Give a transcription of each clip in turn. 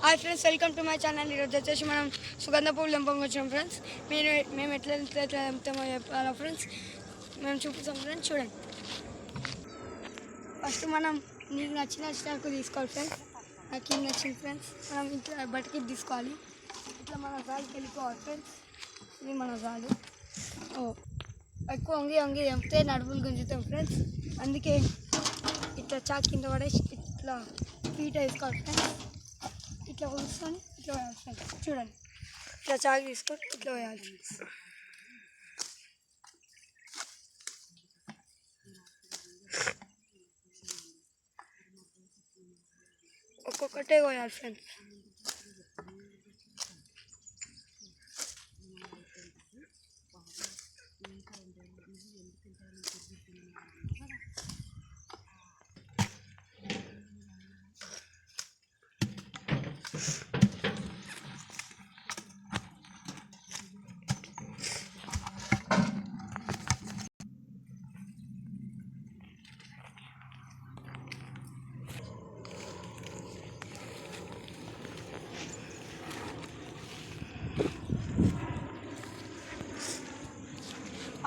Hi friends, welcome to my channel. ఈరోజు వచ్చేసి మనం సుగంధ పువ్వులు తెంపడానికి వచ్చాం ఫ్రెండ్స్. మేము ఎట్లా తెంపుతామో చెప్పాలా ఫ్రెండ్స్, మేము చూపిస్తాం ఫ్రెండ్స్. చూడండి, ఫస్ట్ మనం నీకు నచ్చిన స్టాకు తీసుకోవాలి ఫ్రెండ్స్. నాకు ఇది నచ్చింది ఫ్రెండ్స్. మనం ఇట్లా బట్టికి తీసుకోవాలి. ఇట్లా మన జాలికి వెళ్ళిపోవాలి ఫ్రెండ్స్. ఇది మన జాలు. ఎక్కువ వంగి తెంపితే నడుపులు గుంజుతాం ఫ్రెండ్స్. అందుకే ఇట్లా చాక్ కింద పడేసి ఇట్లా పీట వేసుకోవాలి ఫ్రెండ్స్. ఇట్లా కూర్చొని ఇట్లా వేయాలి ఫ్రెండ్స్. చూడండి, ఇట్లా చాకు తీసుకొని ఇట్లా వేయాలి ఫ్రెండ్స్. ఒక్కొక్కటే పోయాలి ఫ్రెండ్స్.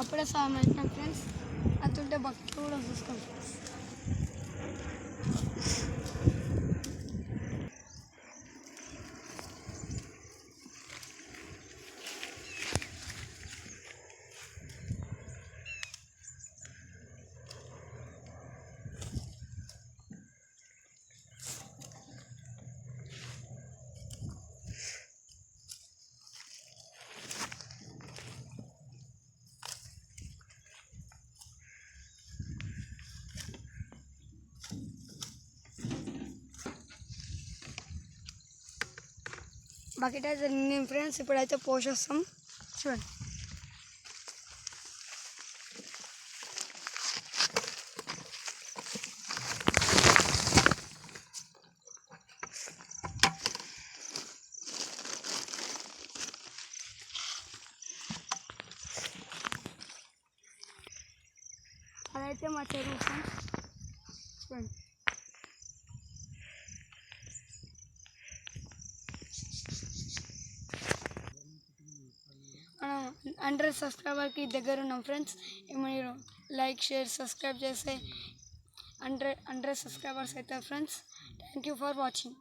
అప్పుడే సాయం అయినా ఫ్రెండ్స్. అతుంటే భక్తులు కూడా చూసుకోండి ఫ్రెండ్స్. బకెట్ అయితే నిండింది ఫ్రెండ్స్. ఇప్పుడైతే పోషేస్తాం. చూడండి, అదైతే మా చెరువు ఫ్రెండ్స్. చూడండి, మనం 100 సబ్స్క్రైబర్కి దగ్గర ఉన్నాం ఫ్రెండ్స్. మీరు లైక్, షేర్, సబ్స్క్రైబ్ చేస్తే 100 సబ్స్క్రైబర్స్ అవుతారు friends. Thank you for watching.